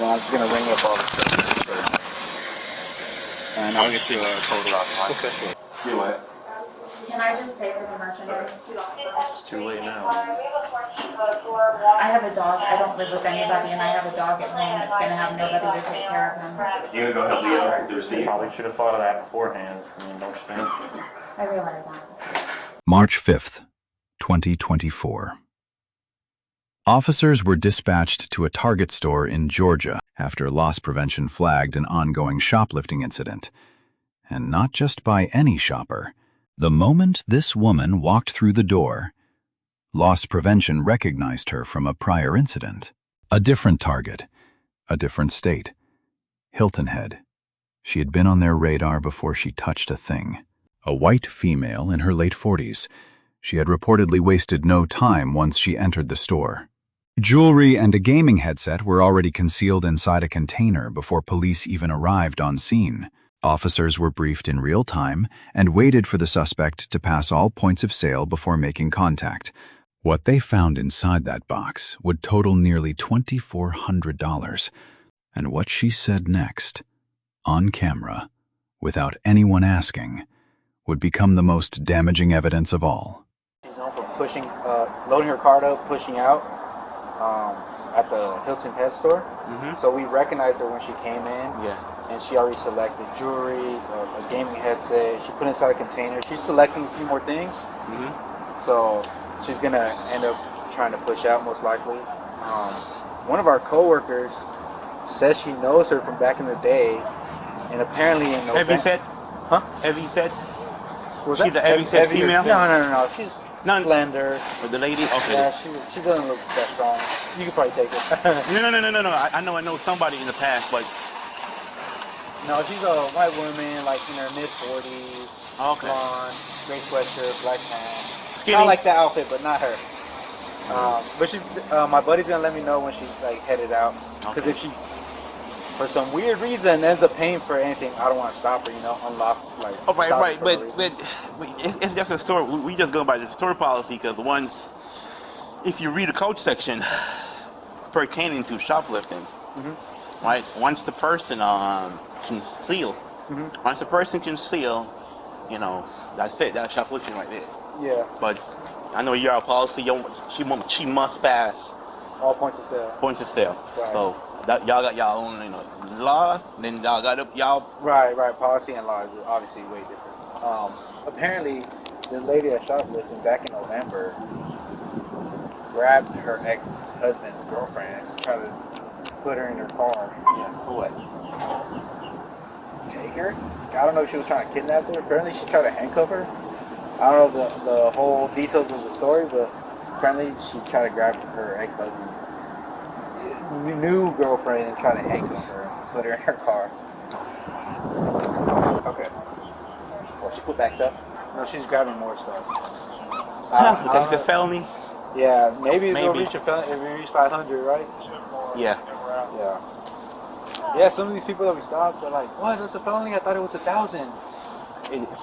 I'm just gonna ring up all the stuff. And I'll get you a total out. Okay. You what? Can I just pay for the merchandise? It's too late now. I have a dog. I don't live with anybody, and I have a dog at home that's going to have nobody to take care of him. You gonna go help me out the receipt? Probably should have thought of that beforehand. I mean, don't you think? I realize that. March 5th, 2024. Officers were dispatched to a Target store in Georgia after loss prevention flagged an ongoing shoplifting incident. And not just by any shopper. The moment this woman walked through the door, loss prevention recognized her from a prior incident. A different target, a different state. Hilton Head. She had been on their radar before she touched a thing. A white female in her late 40s. She had reportedly wasted no time once she entered the store. Jewelry and a gaming headset were already concealed inside a container before police even arrived on scene. Officers were briefed in real time and waited for the suspect to pass all points of sale before making contact. What they found inside that box would total nearly $2,400. And what she said next, on camera, without anyone asking, would become the most damaging evidence of all. She's known for pushing, loading her cart up, pushing out at the Hilton Head store. So we recognized her when she came in. And she already selected jewelry, a gaming headset. She put inside a container. She's selecting a few more things. So she's gonna end up trying to push out most likely. One of our coworkers says she knows her from back in the day, and apparently in November. Heavy set? Huh? Heavy set? Was She's a heavy set female? No. She's slender. With the lady? Okay. Yeah, she doesn't look that strong. You could probably take it. No. I know somebody in the past, but. No, she's a white woman, like in her mid-40s. Okay. Blonde, gray sweatshirt, black pants. Skinny. Kind of like that outfit, but not her. But she's. My buddy's gonna let me know when she's like headed out. Because if she, for some weird reason, ends up paying for anything, I don't want to stop her. Unlock like. Oh, right. But if that's a store, we just go by the store policy. Because if you read the code section pertaining to shoplifting, right? Once the person conceal, once the person conceal, that's it. That's shoplifting right there. Yeah. But I know your policy. She must pass all points of sale. Points of sale. Right. So y'all got y'all own, law. Then y'all got y'all. Right. Policy and law is obviously way different. Apparently, the lady that shoplifting back in November grabbed her ex-husband's girlfriend and tried to put her in her car. Yeah. For what? Take her? I don't know if she was trying to kidnap her. Apparently she tried to handcuff her. I don't know the whole details of the story, but apparently she tried to grab her ex-husband's new girlfriend and try to handcuff her and put her in her car. Okay. Well, she put back stuff? No, she's grabbing more stuff. That's a felony? Yeah, maybe it'll reach a felony if we reach 500, right? Yeah. Yeah, some of these people that we stopped, they're like, what, that's a felony? I thought it was 1,000.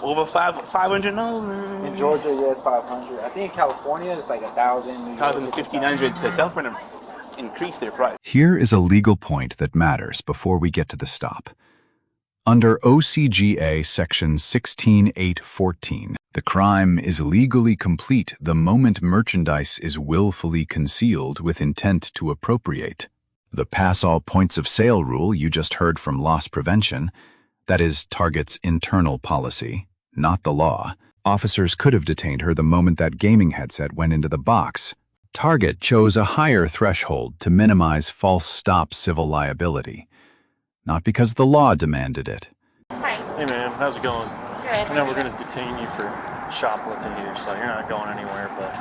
Over 500? No. In Georgia, yeah, it's 500. I think in California, it's like 1,000. 1,000 to 1,500, because they're going to increase their price. Here is a legal point that matters before we get to the stop. Under O.C.G.A. Section 16.8.14, the crime is legally complete the moment merchandise is willfully concealed with intent to appropriate. The pass all points of sale rule you just heard from loss prevention, that is Target's internal policy, not the law. Officers could have detained her the moment that gaming headset went into the box. Target chose a higher threshold to minimize false stop civil liability, not because the law demanded it. Hi. Hey man, how's it going? Good. I know we're going to detain you for shoplifting here, so you're not going anywhere, but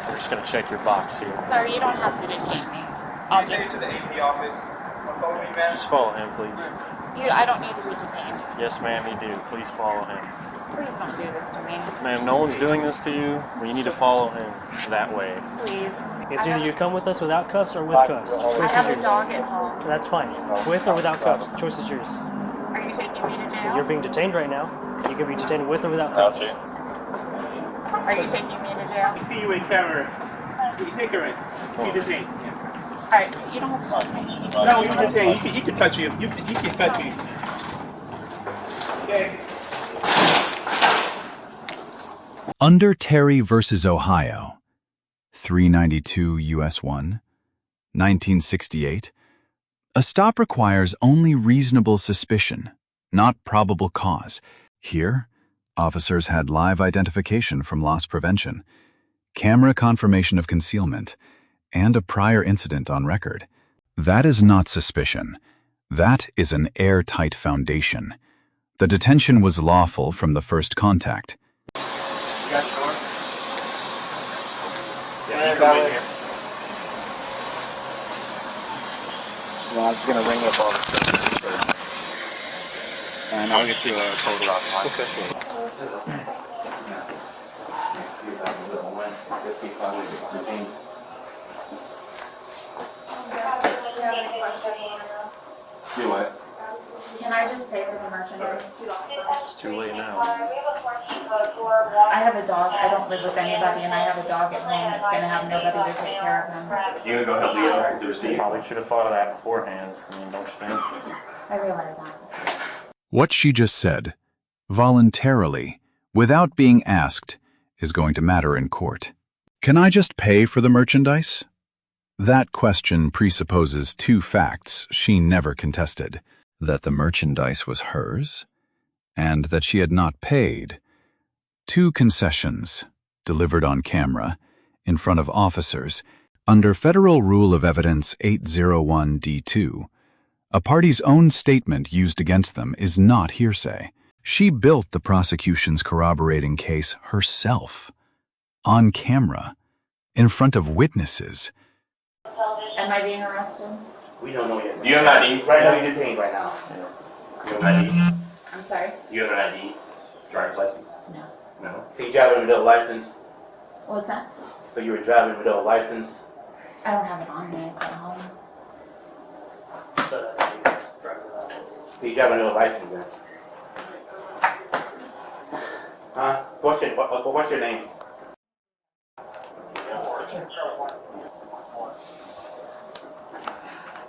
we're just going to check your box here. Sir, you don't have to detain me. I'll Take it to the AP office. Follow me, man. Just follow him, please. I don't need to be detained. Yes, ma'am, you do. Please follow him. Please don't do this to me. Ma'am, no one's doing this to you, but you need to follow him that way. Please. It's either you come with us without cuffs or with cuffs. I Choice have is a yours. dog at home. That's fine. With or without cuffs, the choice is yours. Are you taking me to jail? You're being detained right now. You can be detained with or without cuffs. Are you taking me to jail? See you in camera. You take her in. You detained. Alright, you don't have to touch me. No, you just saying he can touch you. He can touch you. Okay. Under Terry versus Ohio, 392 U.S. 1, 1968, a stop requires only reasonable suspicion, not probable cause. Here, officers had live identification from loss prevention, camera confirmation of concealment, and a prior incident on record. That is not suspicion. That is an airtight foundation. The detention was lawful from the first contact. You got your door? Yeah, you come in here. Well, I'm just gonna ring up all the stuff. And I'll get you a total on mine. Okay. Do what? Can I just pay for the merchandise? It's too late now. I have a dog. I don't live with anybody, and I have a dog at home that's gonna have nobody to take care of him. You gonna go help me extract the receipt? Probably should have thought of that beforehand. I mean, don't you think? I realize that. What she just said, voluntarily, without being asked, is going to matter in court. Can I just pay for the merchandise? That question presupposes two facts she never contested: that the merchandise was hers, and that she had not paid. Two concessions, delivered on camera, in front of officers, under Federal Rule of Evidence 801D2. A party's own statement used against them is not hearsay. She built the prosecution's corroborating case herself, on camera, in front of witnesses. Am I being arrested? We don't know yet. Do you have an ID? Right now, you're detained right now. You have an ID? I'm sorry? Do you have an ID? Driver's license? No. No. So you're driving without a license. What's that? So you were driving without a license. I don't have it on me. It's at home. So that means driving license. So you're driving without a license then. Huh? What's your name?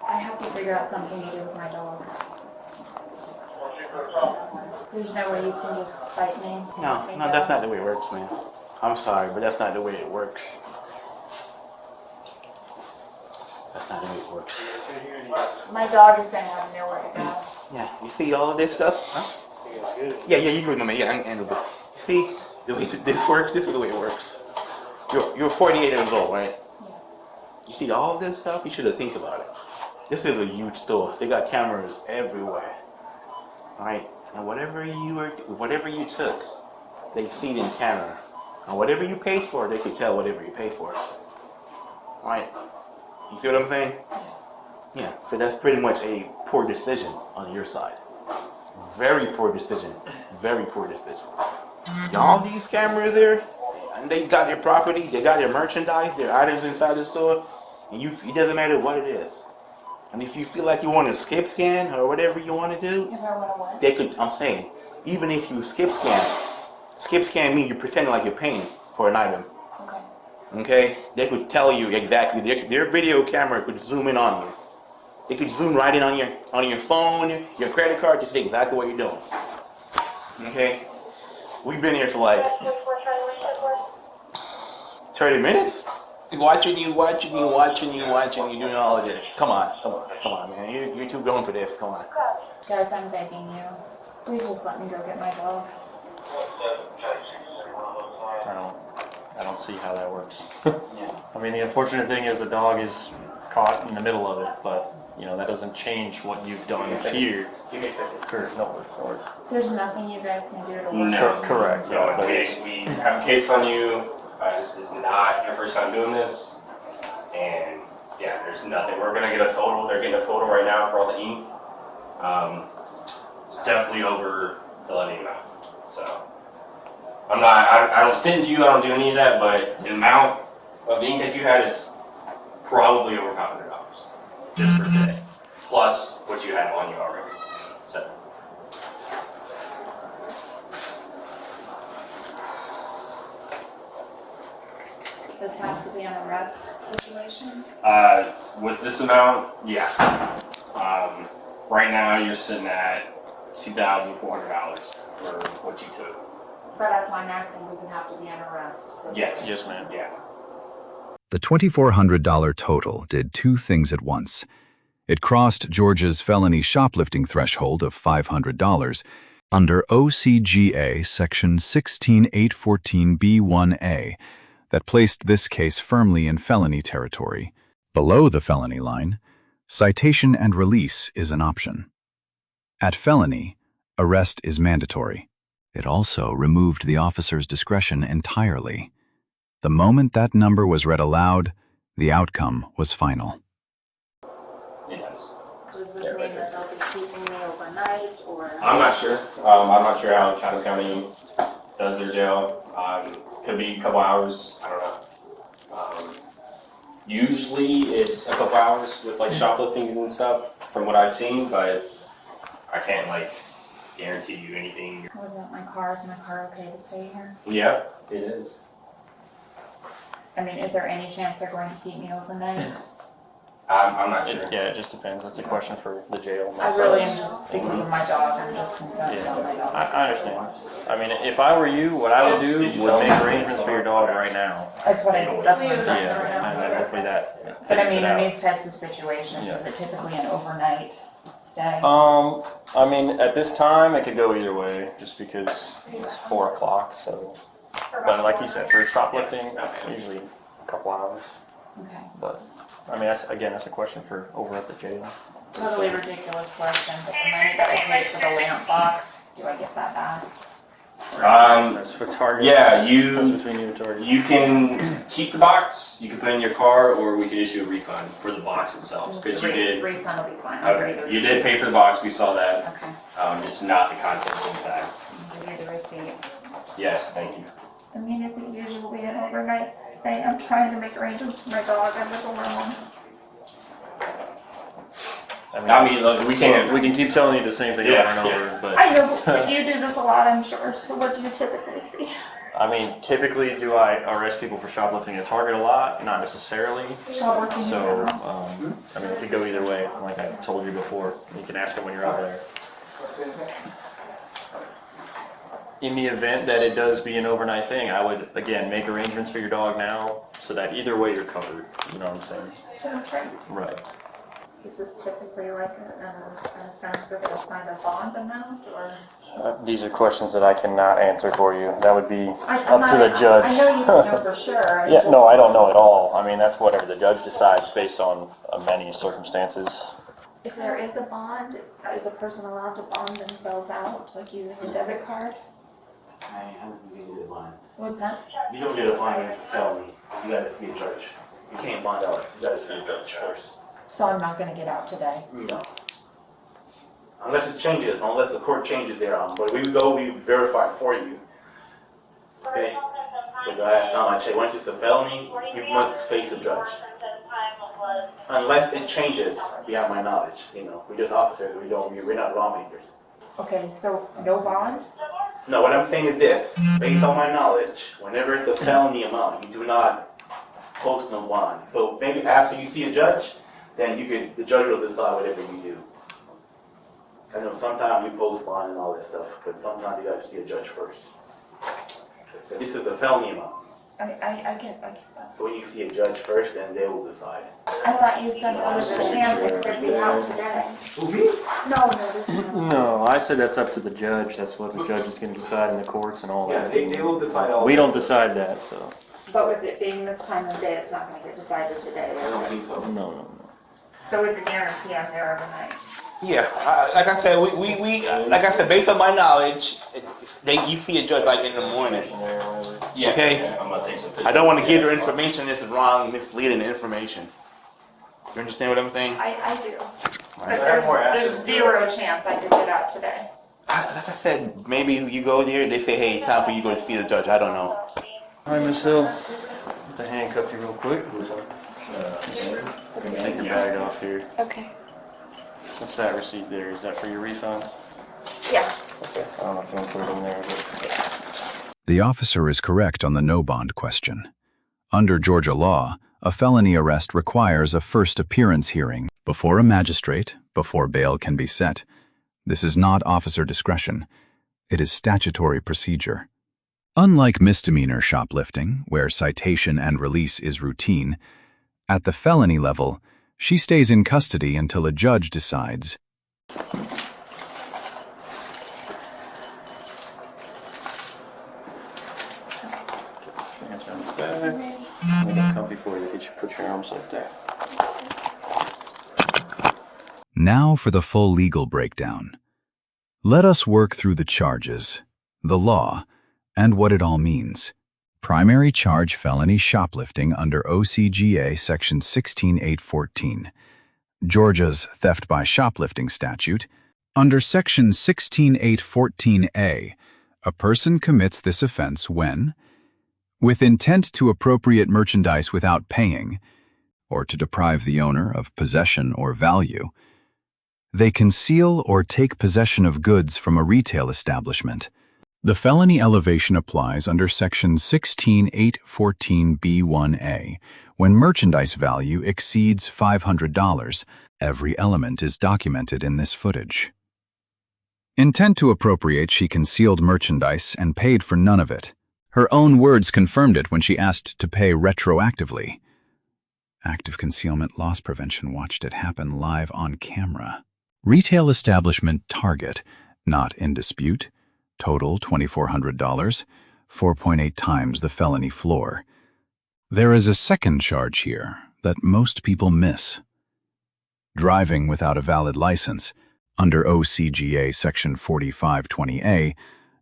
I have to figure out something to do with my dog. There's no way you can just cite me. No, that's not the way it works, man. I'm sorry, but that's not the way it works. That's not the way it works. My dog is gonna have nowhere to go. Yeah, you see all of this stuff? Huh? Yeah, you good, my man. Yeah, I can handle it. You see the way this works? This is the way it works. You're 48 years old, right? Yeah. You see all this stuff? You should have think about it. This is a huge store. They got cameras everywhere. Alright? And whatever you took, they see it in camera. And whatever you paid for, they could tell whatever you paid for. Alright? You see what I'm saying? Yeah. So that's pretty much a poor decision on your side. Very poor decision. Very poor decision. All these cameras there, and they got your property, they got your merchandise, their items inside the store, and it doesn't matter what it is. And if you feel like you want to skip scan or whatever you want to do, If I want to what? they could, I'm saying, even if you skip scan means you're pretending like you're paying for an item. Okay. Okay? They could tell you exactly, their video camera could zoom in on you. They could zoom right in on your phone, your credit card to see exactly what you're doing. Okay? We've been here for like 30 minutes? Watching you, doing all of this. Come on, man. You're too grown for this. Come on. Guys, I'm begging you. Please just let me go get my dog. I don't see how that works. I mean, the unfortunate thing is the dog is caught in the middle of it, but you know that doesn't change what you've done here. Correct. No, There's nothing you guys can do to work. No. Correct. No, we have a case on you. This is not your first time doing this. And yeah, there's nothing. We're going to get a total. They're getting a total right now for all the ink. It's definitely over felony amount. So I don't sentence you. I don't do any of that. But the amount of ink that you had is probably over $500 just for today, plus what you had on you already. So. This has to be an arrest situation? With this amount, yeah. Right now you're sitting at $2,400 for what you took. But that's why I'm asking, does it have to be an arrest situation? Yes. Yes, ma'am. Yeah. The $2,400 total did two things at once. It crossed Georgia's felony shoplifting threshold of $500 under O.C.G.A. Section 16814B1A that placed this case firmly in felony territory. Below the felony line, citation and release is an option. At felony, arrest is mandatory. It also removed the officer's discretion entirely. The moment that number was read aloud, the outcome was final. It does. Does this mean that they'll be keeping me overnight, or? I'm not sure. I'm not sure how Chatham County does their jail. Could be a couple hours. I don't know. Usually it's a couple hours with like shoplifting and stuff, from what I've seen, but I can't like guarantee you anything. What about my car? Is my car okay to stay here? Yeah, it is. I mean, is there any chance they're going to keep me overnight? I'm not sure. Yeah, it just depends. That's a question for the jail. I really am just, because of my dog, I'm just concerned Yeah. about my dog. I understand. I mean, if I were you, what I would do would make arrangements for your dog right now. That's what I'm trying to Yeah, figure and out. hopefully that But I figures mean, it in out. these types of situations, is it typically an overnight stay? I mean, at this time, it could go either way, just because it's 4 o'clock, so. But like you said, for shoplifting, usually a couple hours. Okay. But, I mean, that's a question for over at the jail. Totally ridiculous question, but the money that I paid for the lamp box, do I get that back? That's for Target. Yeah, That's you between you and Target. you can keep the box. You can put it in your car, or we could issue a refund for the box itself because you did. Refund will be fine. I'll give Okay, the you did receipt. pay for the box. We saw that. Okay, Just not the contents inside. I'll give you the receipt. Yes, thank you. I mean, is it usually an overnight thing? I'm trying to make arrangements for my dog, I live alone. I mean, look, we can't. We can keep telling you the same thing Yeah, over and over, but I know, but you do this a lot, I'm sure, so what do you typically see? I mean, typically, do I arrest people for shoplifting at Target a lot? Not necessarily. Shoplifting in So, general? I mean, it could go either way, like I told you before. You can ask them when you're out there. In the event that it does be an overnight thing, I would, again, make arrangements for your dog now, so that either way you're covered. You know what I'm saying? That's what I'm trying. Right. Is this typically like an offense with a sign of bond amount, or? These are questions that I cannot answer for you. That would be I'm up to not- the judge. I know you don't know for sure. Yeah, no, I don't know at all. I mean, that's whatever the judge decides based on many circumstances. If there is a bond, is a person allowed to bond themselves out, like using a debit card? I don't get a bond. What's that? You don't get a bond when it's a felony. You gotta see a judge. You can't bond out. You gotta see a judge first. So I'm not gonna get out today. No. Unless it changes, unless the court changes their but we verify for you. Okay? But the last time I checked, once it's a felony, you must face a judge. Unless it changes beyond my knowledge. We're just officers, we're not lawmakers. Okay, so no bond? No, what I'm saying is this, based on my knowledge, whenever it's a felony amount, you do not post no bond. So maybe after you see a judge, then the judge will decide whatever you do. I know sometimes we post bond and all that stuff, but sometimes you gotta see a judge first. But this is a felony amount. I get that. So when you see a judge first, then they will decide. I thought you said there was a chance it could be out today. No, there's no. No, I said that's up to the judge. That's what the judge is going to decide in the courts and all Yeah, that. they will decide all We that don't stuff. decide that, so. But with it being this time of day, it's not gonna get decided today, I is don't it? think so. No. So it's a guarantee I'm there overnight. Yeah, like I said, like I said, based on my knowledge, you see a judge like in the morning. Yeah. Okay. I'm gonna take some pictures. I don't want to give her information that's wrong, misleading information. You understand what I'm saying? I do. But there's zero chance I could get out today. Like I said, maybe you go there, they say, hey, it's time for you to go to see the judge. I don't know. All right, Miss Hill. To handcuff you real quick. Take your bag off here. Okay. What's that receipt there? Is that for your refund? Yeah. Okay. I don't know if you want to put it in there, but. The officer is correct on the no bond question. Under Georgia law, a felony arrest requires a first appearance hearing before a magistrate before bail can be set. This is not officer discretion. It is statutory procedure. Unlike misdemeanor shoplifting, where citation and release is routine, at the felony level, she stays in custody until a judge decides. Hands around his back. Get comfy for you. Get you put your arms like that. Now for the full legal breakdown. Let us work through the charges, the law, and what it all means. Primary charge felony shoplifting under O.C.G.A. Section 16814. Georgia's theft by shoplifting statute. Under Section 16814A, a person commits this offense when, with intent to appropriate merchandise without paying, or to deprive the owner of possession or value, they conceal or take possession of goods from a retail establishment. The felony elevation applies under Section 16814B1A when merchandise value exceeds $500. Every element is documented in this footage. Intent to appropriate, she concealed merchandise and paid for none of it. Her own words confirmed it when she asked to pay retroactively. Active concealment loss prevention watched it happen live on camera. Retail establishment target, not in dispute. Total $2,400, 4.8 times the felony floor. There is a second charge here that most people miss. Driving without a valid license. Under O.C.G.A. Section 4520A,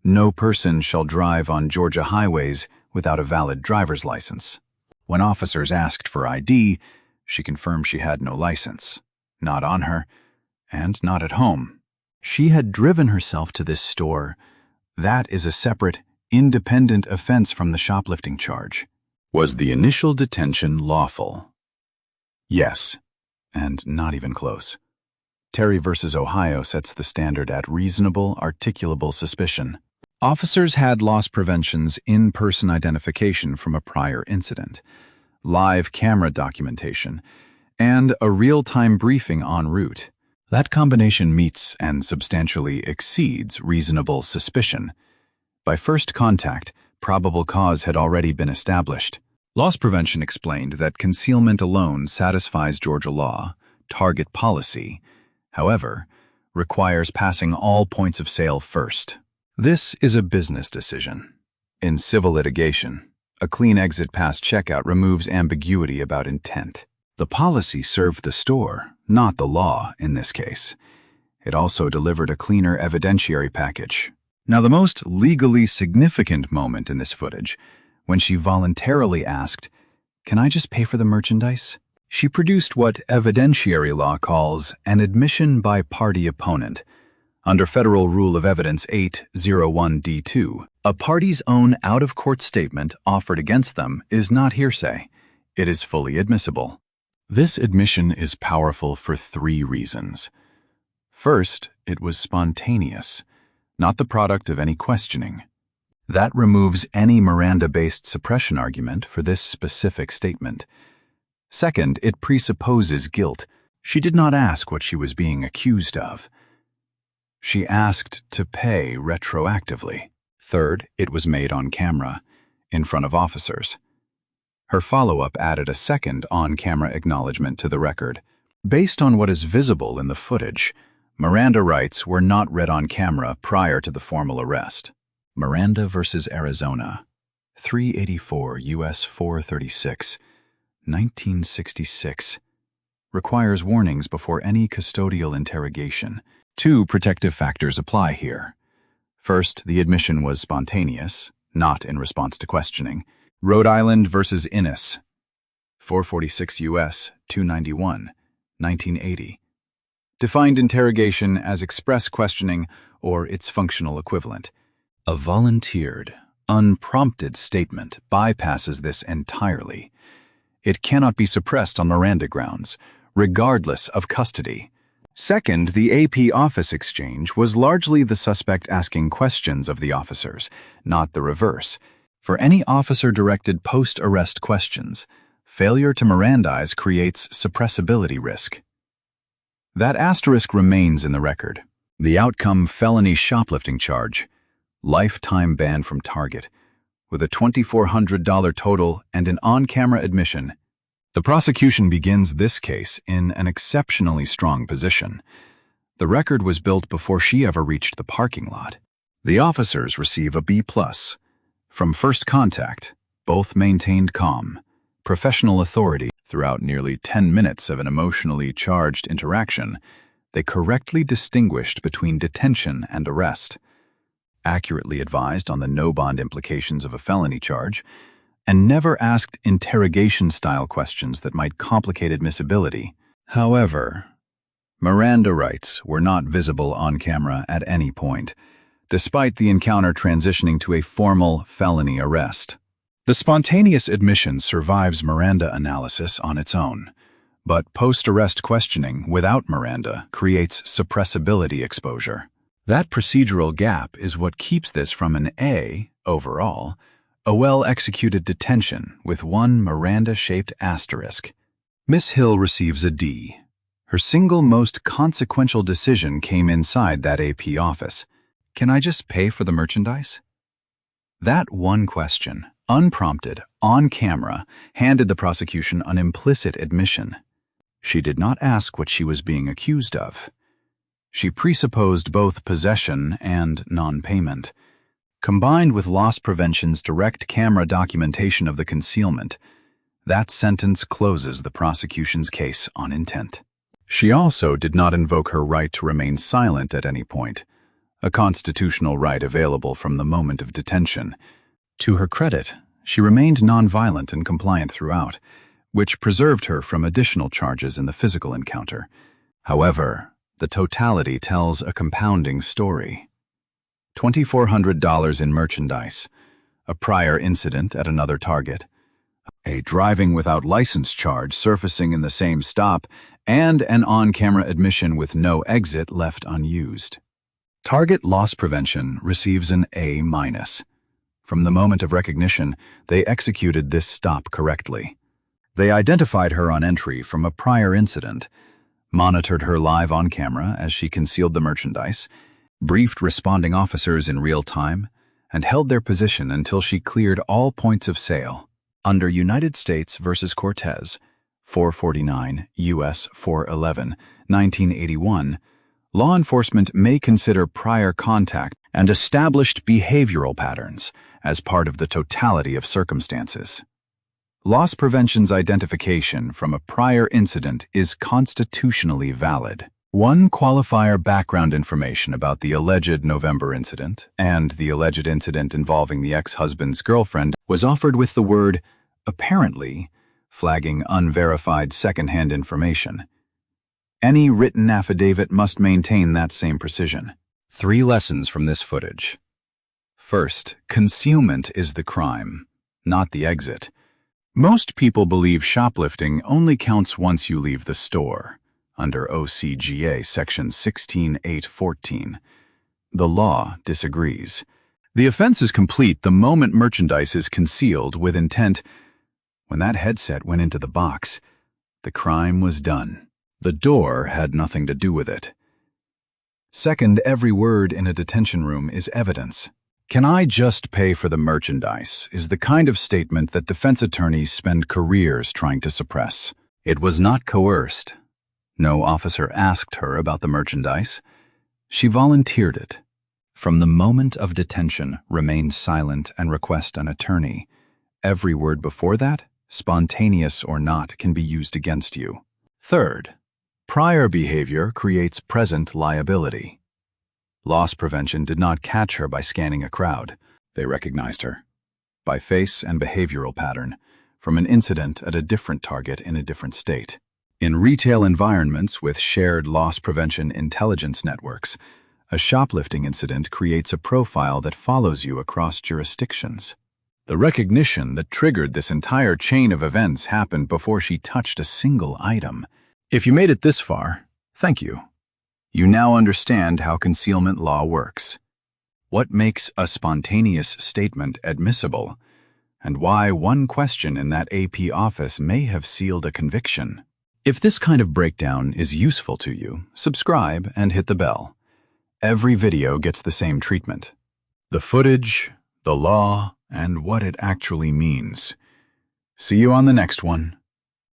no person shall drive on Georgia highways without a valid driver's license. When officers asked for ID, she confirmed she had no license, not on her, and not at home. She had driven herself to this store. That is a separate, independent offense from the shoplifting charge. Was the initial detention lawful? Yes, and not even close. Terry v. Ohio sets the standard at reasonable, articulable suspicion. Officers had loss prevention's in-person identification from a prior incident, live camera documentation, and a real-time briefing en route. That combination meets and substantially exceeds reasonable suspicion. By first contact, probable cause had already been established. Loss prevention explained that concealment alone satisfies Georgia law, target policy, however, requires passing all points of sale first. This is a business decision. In civil litigation, a clean exit past checkout removes ambiguity about intent. The policy served the store, not the law in this case. It also delivered a cleaner evidentiary package. Now, the most legally significant moment in this footage, when she voluntarily asked, "Can I just pay for the merchandise?" She produced what evidentiary law calls an admission by party opponent. Under Federal Rule of Evidence 801D2, a party's own out-of-court statement offered against them is not hearsay. It is fully admissible. This admission is powerful for 3 reasons. First, it was spontaneous, not the product of any questioning. That removes any Miranda-based suppression argument for this specific statement. Second, it presupposes guilt. She did not ask what she was being accused of. She asked to pay retroactively. Third, it was made on camera, in front of officers. Her follow-up added a second on-camera acknowledgement to the record. Based on what is visible in the footage, Miranda rights were not read on camera prior to the formal arrest. Miranda v. Arizona, 384 U.S. 436, 1966, requires warnings before any custodial interrogation. 2 protective factors apply here. First, the admission was spontaneous, not in response to questioning. Rhode Island v. Innis, 446 U.S. 291, 1980, defined interrogation as express questioning or its functional equivalent. A volunteered, unprompted statement bypasses this entirely. It cannot be suppressed on Miranda grounds, regardless of custody. Second, the AP office exchange was largely the suspect asking questions of the officers, not the reverse. For any officer-directed post-arrest questions, failure to Mirandize creates suppressibility risk. That asterisk remains in the record. The outcome: felony shoplifting charge, lifetime ban from Target, with a $2,400 total and an on-camera admission. The prosecution begins this case in an exceptionally strong position. The record was built before she ever reached the parking lot. The officers receive a B+. From first contact, both maintained calm, professional authority. Throughout nearly 10 minutes of an emotionally charged interaction, they correctly distinguished between detention and arrest, accurately advised on the no-bond implications of a felony charge, and never asked interrogation-style questions that might complicate admissibility. However, Miranda rights were not visible on camera at any point, despite the encounter transitioning to a formal felony arrest. The spontaneous admission survives Miranda analysis on its own, but post-arrest questioning without Miranda creates suppressibility exposure. That procedural gap is what keeps this from an A overall, a well-executed detention with one Miranda-shaped asterisk. Miss Hill receives a D. Her single most consequential decision came inside that AP office. Can I just pay for the merchandise? That one question, unprompted, on camera, handed the prosecution an implicit admission. She did not ask what she was being accused of. She presupposed both possession and non-payment. Combined with loss prevention's direct camera documentation of the concealment, that sentence closes the prosecution's case on intent. She also did not invoke her right to remain silent at any point, a constitutional right available from the moment of detention. To her credit, she remained nonviolent and compliant throughout, which preserved her from additional charges in the physical encounter. However, the totality tells a compounding story. $2,400 in merchandise, a prior incident at another target, a driving without license charge surfacing in the same stop, and an on-camera admission with no exit left unused. Target loss prevention receives an A-. From the moment of recognition, they executed this stop correctly. They identified her on entry from a prior incident, monitored her live on camera as she concealed the merchandise, briefed responding officers in real time, and held their position until she cleared all points of sale. Under United States v. Cortez, 449 U.S. 411, 1981, law enforcement may consider prior contact and established behavioral patterns as part of the totality of circumstances. Loss prevention's identification from a prior incident is constitutionally valid. One qualifier: background information about the alleged November incident and the alleged incident involving the ex-husband's girlfriend was offered with the word apparently, flagging unverified secondhand information. Any written affidavit must maintain that same precision. 3 lessons from this footage. First, concealment is the crime, not the exit. Most people believe shoplifting only counts once you leave the store, under O.C.G.A. Section 16.8.14. The law disagrees. The offense is complete the moment merchandise is concealed with intent. When that headset went into the box, the crime was done. The door had nothing to do with it. Second, every word in a detention room is evidence. "Can I just pay for the merchandise?" is the kind of statement that defense attorneys spend careers trying to suppress. It was not coerced. No officer asked her about the merchandise. She volunteered it. From the moment of detention, remain silent and request an attorney. Every word before that, spontaneous or not, can be used against you. Third, prior behavior creates present liability. Loss prevention did not catch her by scanning a crowd. They recognized her by face and behavioral pattern from an incident at a different target in a different state. In retail environments with shared loss prevention intelligence networks, a shoplifting incident creates a profile that follows you across jurisdictions. The recognition that triggered this entire chain of events happened before she touched a single item. If you made it this far, thank you. You now understand how concealment law works. What makes a spontaneous statement admissible and why one question in that AP office may have sealed a conviction. If this kind of breakdown is useful to you, subscribe and hit the bell. Every video gets the same treatment. The footage, the law, and what it actually means. See you on the next one.